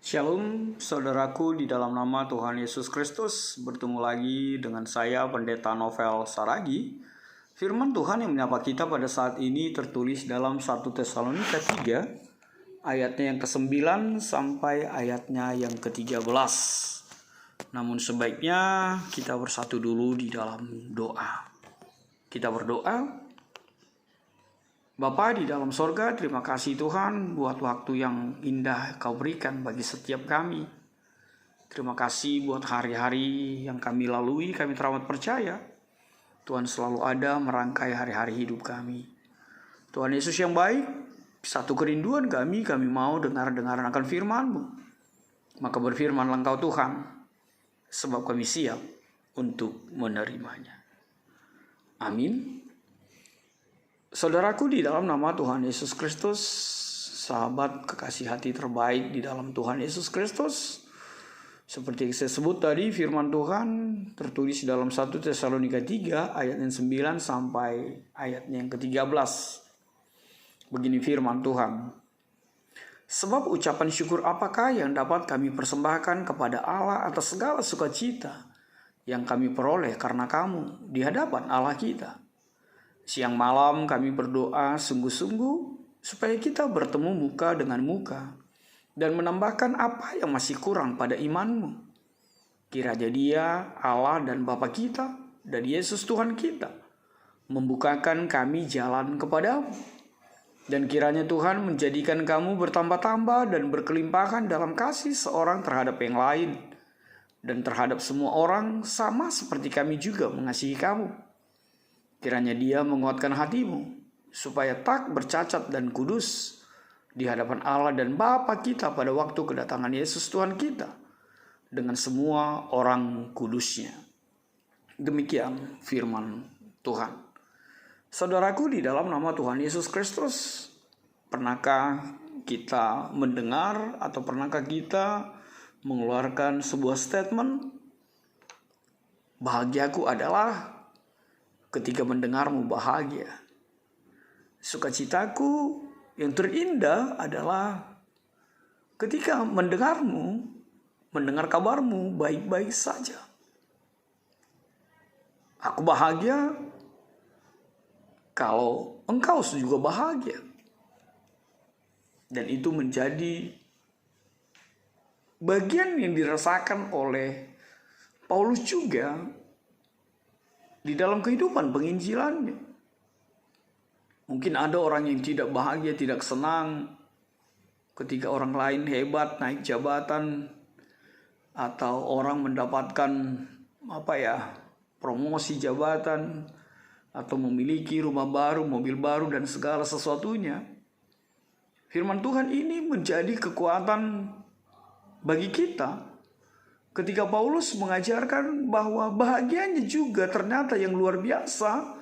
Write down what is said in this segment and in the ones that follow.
Shalom saudaraku di dalam nama Tuhan Yesus Kristus. Bertemu lagi dengan saya Pendeta Novel Saragi. Firman Tuhan yang menyapa kita pada saat ini tertulis dalam 1 Tesalonika 3 ayatnya yang ke-9 sampai ayatnya yang ke-13. Namun sebaiknya kita bersatu dulu di dalam doa. Kita berdoa. Bapa di dalam sorga, terima kasih Tuhan buat waktu yang indah Kau berikan bagi setiap kami. Terima kasih buat hari-hari yang kami lalui, kami teramat percaya Tuhan selalu ada merangkai hari-hari hidup kami. Tuhan Yesus yang baik, satu kerinduan kami mau dengar-dengaran akan firman-Mu. Maka berfirmanlah Engkau Tuhan, sebab kami siap untuk menerimanya. Amin. Saudaraku di dalam nama Tuhan Yesus Kristus, sahabat kekasih hati terbaik di dalam Tuhan Yesus Kristus, seperti yang saya sebut tadi, firman Tuhan tertulis dalam 1 Tesalonika 3 ayat yang 9 sampai ayatnya yang ke-13. Begini firman Tuhan. Sebab ucapan syukur apakah yang dapat kami persembahkan kepada Allah atas segala sukacita yang kami peroleh karena kamu di hadapan Allah kita. Siang malam kami berdoa sungguh-sungguh supaya kita bertemu muka dengan muka dan menambahkan apa yang masih kurang pada imanmu. Kiranya Dia, Allah dan Bapa kita dan Yesus Tuhan kita membukakan kami jalan kepadamu. Dan kiranya Tuhan menjadikan kamu bertambah-tambah dan berkelimpahan dalam kasih seorang terhadap yang lain dan terhadap semua orang sama seperti kami juga mengasihi kamu. Kiranya Dia menguatkan hatimu, supaya tak bercacat dan kudus di hadapan Allah dan Bapa kita pada waktu kedatangan Yesus Tuhan kita, dengan semua orang kudusnya. Demikian firman Tuhan. Saudaraku di dalam nama Tuhan Yesus Kristus, pernahkah kita mendengar atau pernahkah kita mengeluarkan sebuah statement, bahagiaku adalah ketika mendengarmu bahagia. Sukacitaku yang terindah adalah ketika mendengar kabarmu baik-baik saja. Aku bahagia kalau engkau juga bahagia. Dan itu menjadi bagian yang dirasakan oleh Paulus juga di dalam kehidupan penginjilannya. Mungkin ada orang yang tidak bahagia, tidak senang ketika orang lain hebat, naik jabatan, atau orang mendapatkan promosi jabatan, atau memiliki rumah baru, mobil baru, dan segala sesuatunya. Firman Tuhan ini menjadi kekuatan bagi kita ketika Paulus mengajarkan bahwa bahagianya juga ternyata yang luar biasa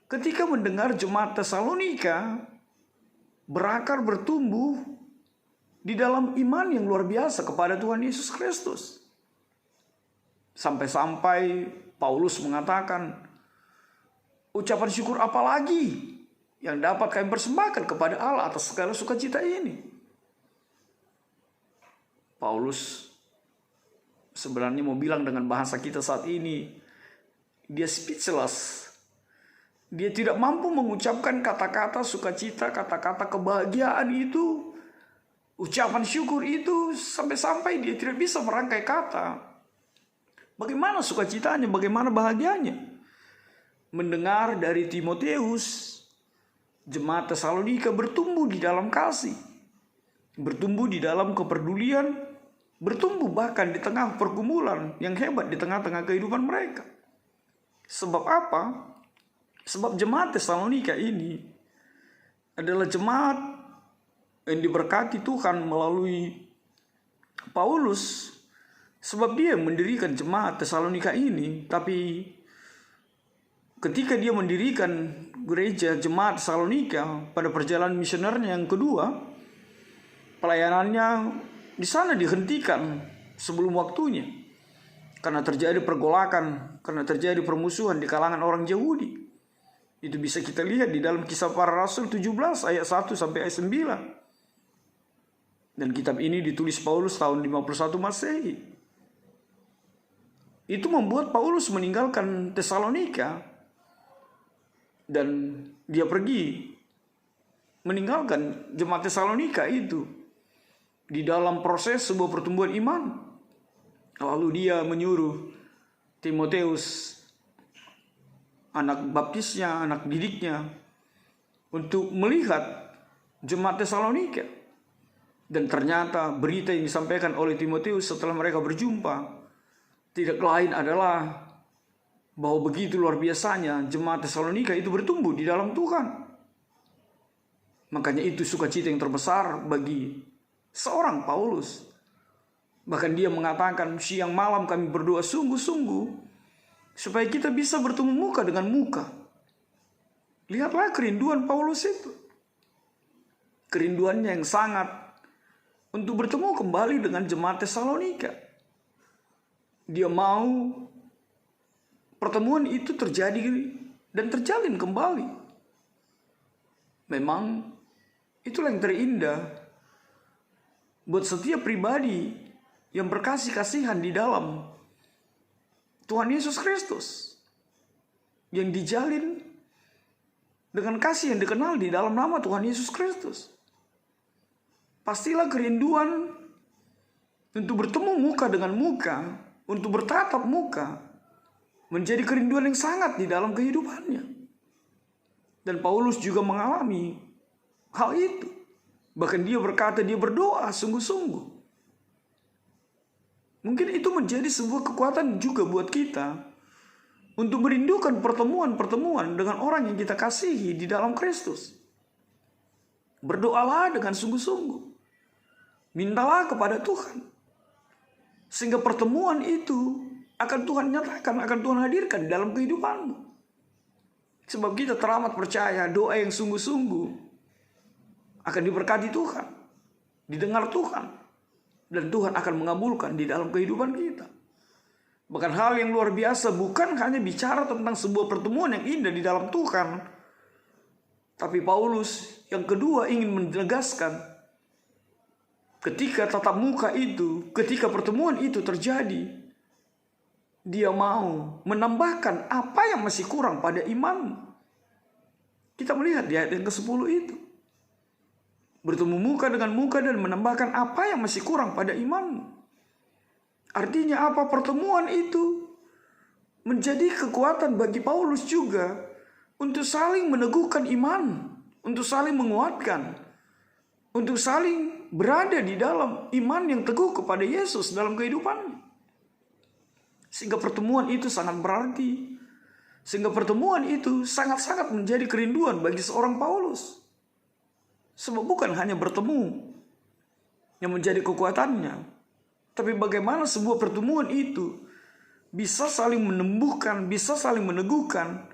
ketika mendengar jemaat Tesalonika berakar bertumbuh di dalam iman yang luar biasa kepada Tuhan Yesus Kristus. Sampai-sampai Paulus mengatakan, ucapan syukur apa lagi yang dapat kami persembahkan kepada Allah atas segala sukacita ini. Paulus sebenarnya mau bilang dengan bahasa kita saat ini, dia speechless. Dia tidak mampu mengucapkan kata-kata sukacita, kata-kata kebahagiaan itu, ucapan syukur itu, sampai-sampai dia tidak bisa merangkai kata. Bagaimana sukacitanya, bagaimana bahagianya? Mendengar dari Timotius, jemaat Tesalonika bertumbuh di dalam kasih, bertumbuh di dalam kepedulian, bertumbuh bahkan di tengah pergumulan yang hebat di tengah-tengah kehidupan mereka. Sebab apa? Sebab jemaat Tesalonika ini adalah jemaat yang diberkati Tuhan melalui Paulus. Sebab dia mendirikan jemaat Tesalonika ini, tapi ketika dia mendirikan gereja jemaat Tesalonika pada perjalanan misionernya yang kedua, pelayanannya di sana dihentikan sebelum waktunya karena terjadi pergolakan, karena terjadi permusuhan di kalangan orang Yahudi. Itu bisa kita lihat di dalam Kisah Para Rasul 17 ayat 1 sampai ayat 9. Dan kitab ini ditulis Paulus tahun 51 Masehi. Itu membuat Paulus meninggalkan Tesalonika dan dia pergi meninggalkan jemaat Tesalonika itu di dalam proses sebuah pertumbuhan iman. Lalu dia menyuruh Timotius, anak baptisnya, anak didiknya, untuk melihat jemaat Tesalonika. Dan ternyata berita yang disampaikan oleh Timotius setelah mereka berjumpa tidak lain adalah bahwa begitu luar biasanya jemaat Tesalonika itu bertumbuh di dalam Tuhan. Makanya itu sukacita yang terbesar bagi seorang Paulus. Bahkan dia mengatakan, siang malam kami berdoa sungguh-sungguh supaya kita bisa bertemu muka dengan muka. Lihatlah kerinduan Paulus itu. Kerinduannya yang sangat untuk bertemu kembali dengan jemaat Tesalonika. Dia mau pertemuan itu terjadi dan terjalin kembali. Memang itulah yang terindah buat setiap pribadi yang berkasih-kasihan di dalam Tuhan Yesus Kristus, yang dijalin dengan kasih yang dikenal di dalam nama Tuhan Yesus Kristus. Pastilah kerinduan untuk bertemu muka dengan muka, untuk bertatap muka, menjadi kerinduan yang sangat di dalam kehidupannya. Dan Paulus juga mengalami hal itu. Bahkan dia berkata, dia berdoa sungguh-sungguh. Mungkin itu menjadi sebuah kekuatan juga buat kita untuk merindukan pertemuan-pertemuan dengan orang yang kita kasihi di dalam Kristus. Berdoalah dengan sungguh-sungguh. Mintalah kepada Tuhan. Sehingga pertemuan itu akan Tuhan nyatakan, akan Tuhan hadirkan dalam kehidupanmu. Sebab kita teramat percaya doa yang sungguh-sungguh akan diberkati Tuhan, didengar Tuhan, dan Tuhan akan mengabulkan di dalam kehidupan kita. Bahkan hal yang luar biasa bukan hanya bicara tentang sebuah pertemuan yang indah di dalam Tuhan, tapi Paulus yang kedua ingin menegaskan, ketika tatap muka itu, ketika pertemuan itu terjadi, dia mau menambahkan apa yang masih kurang pada iman. Kita melihat di ayat yang ke-10 itu. Bertemu muka dengan muka dan menambahkan apa yang masih kurang pada iman. Artinya apa? Pertemuan itu menjadi kekuatan bagi Paulus juga untuk saling meneguhkan iman, untuk saling menguatkan, untuk saling berada di dalam iman yang teguh kepada Yesus dalam kehidupan. Sehingga pertemuan itu sangat berarti. Sehingga pertemuan itu sangat-sangat menjadi kerinduan bagi seorang Paulus. Sebab bukan hanya bertemu yang menjadi kekuatannya, tapi bagaimana sebuah pertemuan itu bisa saling menumbuhkan, bisa saling meneguhkan,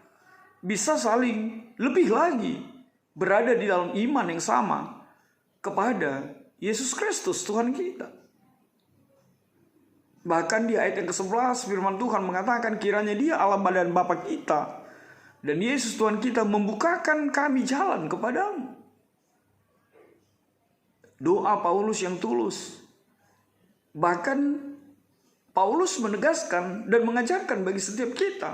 bisa saling lebih lagi berada di dalam iman yang sama kepada Yesus Kristus Tuhan kita. Bahkan di ayat yang ke-11 firman Tuhan mengatakan, kiranya Dia Allah dan Bapa kita dan Yesus Tuhan kita membukakan kami jalan kepadamu. Doa Paulus yang tulus. Bahkan Paulus menegaskan dan mengajarkan bagi setiap kita,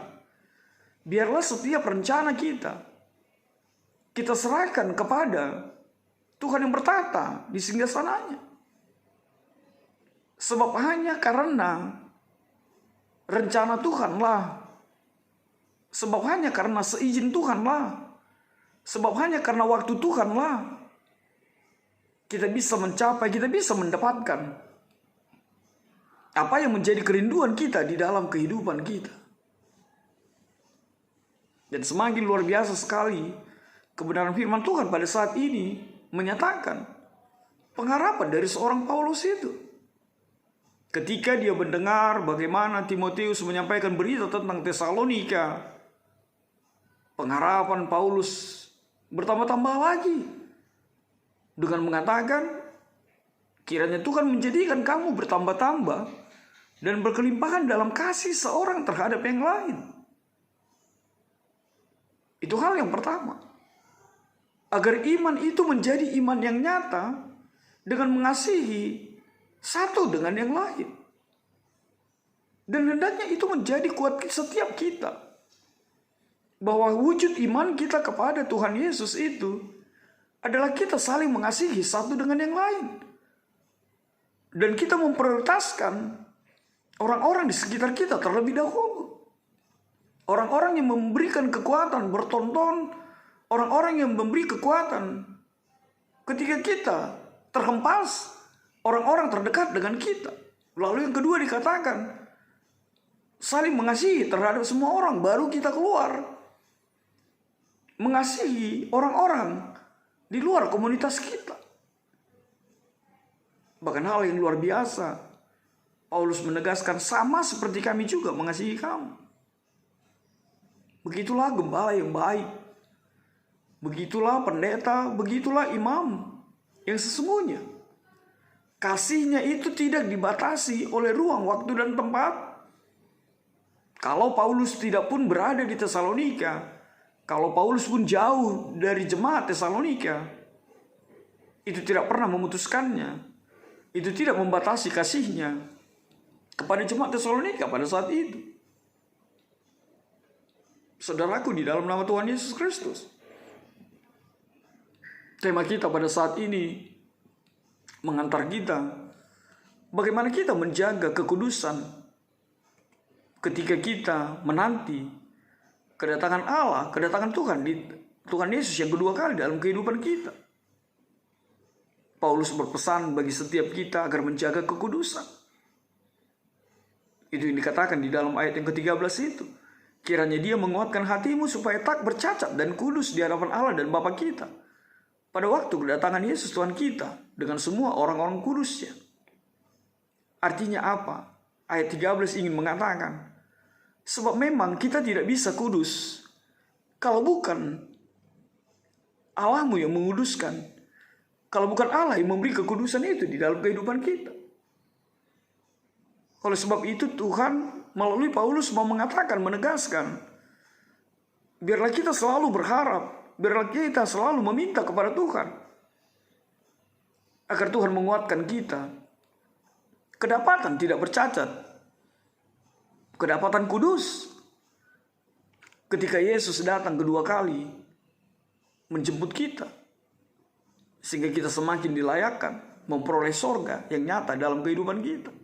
biarlah setiap rencana kita serahkan kepada Tuhan yang bertata di singgasananya. Sebab hanya karena rencana Tuhanlah, sebab hanya karena seizin Tuhanlah, sebab hanya karena waktu Tuhanlah, kita bisa mencapai, kita bisa mendapatkan apa yang menjadi kerinduan kita di dalam kehidupan kita. Dan semakin luar biasa sekali kebenaran firman Tuhan pada saat ini menyatakan pengharapan dari seorang Paulus itu. Ketika dia mendengar bagaimana Timotius menyampaikan berita tentang Tesalonika, pengharapan Paulus bertambah-tambah lagi dengan mengatakan, kiranya Tuhan menjadikan kamu bertambah-tambah dan berkelimpahan dalam kasih seorang terhadap yang lain. Itu hal yang pertama. Agar iman itu menjadi iman yang nyata, dengan mengasihi satu dengan yang lain. Dan hendaknya itu menjadi kuat setiap kita. Bahwa wujud iman kita kepada Tuhan Yesus itu adalah kita saling mengasihi satu dengan yang lain. Dan kita memprioritaskan orang-orang di sekitar kita terlebih dahulu. Orang-orang yang memberikan kekuatan bertonton, orang-orang yang memberi kekuatan ketika kita terhempas, orang-orang terdekat dengan kita. Lalu yang kedua dikatakan, saling mengasihi terhadap semua orang, baru kita keluar mengasihi orang-orang di luar komunitas kita. Bahkan hal yang luar biasa, Paulus menegaskan, sama seperti kami juga mengasihi kamu. Begitulah gembala yang baik, begitulah pendeta, begitulah imam yang sesungguhnya. Kasihnya itu tidak dibatasi oleh ruang, waktu, dan tempat. Kalau Paulus tidak pun berada di Tesalonika, kalau Paulus pun jauh dari jemaat Tesalonika, itu tidak pernah memutuskannya. Itu tidak membatasi kasihnya kepada jemaat Tesalonika pada saat itu. Saudaraku, di dalam nama Tuhan Yesus Kristus, tema kita pada saat ini mengantar kita bagaimana kita menjaga kekudusan ketika kita menanti kedatangan Allah, kedatangan Tuhan Yesus yang kedua kali dalam kehidupan kita. Paulus berpesan bagi setiap kita agar menjaga kekudusan. Itu yang dikatakan di dalam ayat yang ke-13 itu. Kiranya dia menguatkan hatimu supaya tak bercacat dan kudus di hadapan Allah dan Bapa kita pada waktu kedatangan Yesus Tuhan kita dengan semua orang-orang kudusnya. Artinya apa? Ayat 13 ingin mengatakan, sebab memang kita tidak bisa kudus kalau bukan Allahmu yang menguduskan. Kalau bukan Allah yang memberi kekudusan itu di dalam kehidupan kita. Oleh sebab itu Tuhan melalui Paulus mau mengatakan, menegaskan, biarlah kita selalu berharap, biarlah kita selalu meminta kepada Tuhan agar Tuhan menguatkan kita. Kedapatan tidak bercacat, kedapatan kudus. Ketika Yesus datang kedua kali menjemput kita, sehingga kita semakin dilayakkan memperoleh sorga yang nyata dalam kehidupan kita.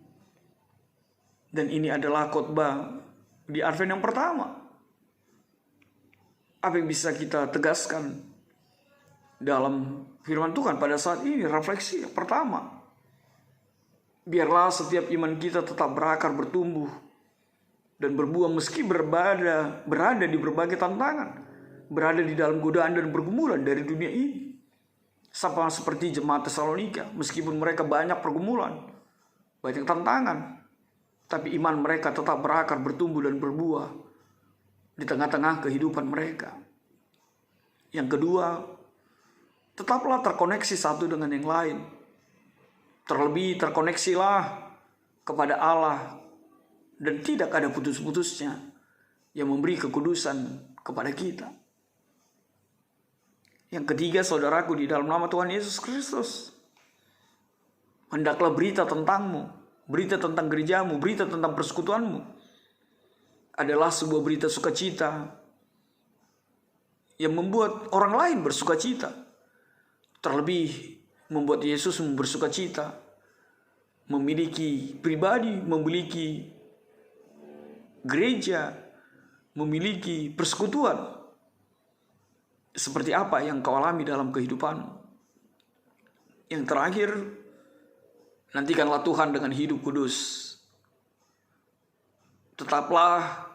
Dan ini adalah khotbah di Advent yang pertama. Apa yang bisa kita tegaskan dalam firman Tuhan pada saat ini? Refleksi yang pertama, biarlah setiap iman kita tetap berakar, bertumbuh, dan berbuah meski berada di berbagai tantangan, berada di dalam godaan dan pergumulan dari dunia ini. Sama seperti jemaat Tesalonika, meskipun mereka banyak pergumulan, banyak tantangan, tapi iman mereka tetap berakar, bertumbuh, dan berbuah di tengah-tengah kehidupan mereka. Yang kedua, tetaplah terkoneksi satu dengan yang lain. Terlebih terkoneksilah kepada Allah, dan tidak ada putus-putusnya yang memberi kekudusan kepada kita. Yang ketiga, saudaraku, di dalam nama Tuhan Yesus Kristus, hendaklah berita tentangmu, berita tentang gerejamu, berita tentang persekutuanmu adalah sebuah berita sukacita yang membuat orang lain bersukacita. Terlebih membuat Yesus bersukacita, memiliki pribadi, memiliki gereja, memiliki persekutuan. Seperti apa yang kau alami dalam kehidupanmu. Yang terakhir, nantikanlah Tuhan dengan hidup kudus. Tetaplah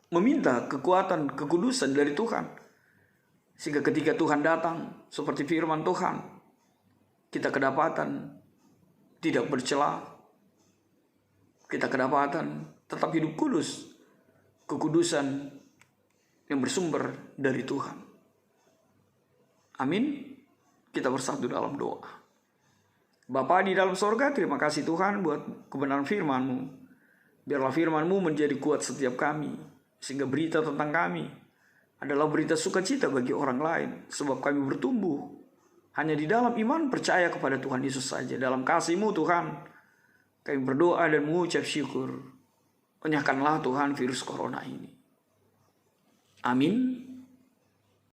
meminta kekuatan, kekudusan dari Tuhan. Sehingga ketika Tuhan datang, seperti firman Tuhan, kita kedapatan tidak bercela. Kita kedapatan tetap hidup kudus. Kekudusan yang bersumber dari Tuhan. Amin. Kita bersatu dalam doa. Bapa di dalam sorga, terima kasih Tuhan buat kebenaran firman-Mu. Biarlah firman-Mu menjadi kuat setiap kami, sehingga berita tentang kami adalah berita sukacita bagi orang lain, sebab kami bertumbuh Hanya di dalam iman percaya kepada Tuhan Yesus saja. Dalam kasih-Mu Tuhan, kami berdoa dan mengucap syukur. Enyahkanlah Tuhan virus corona ini. Amin.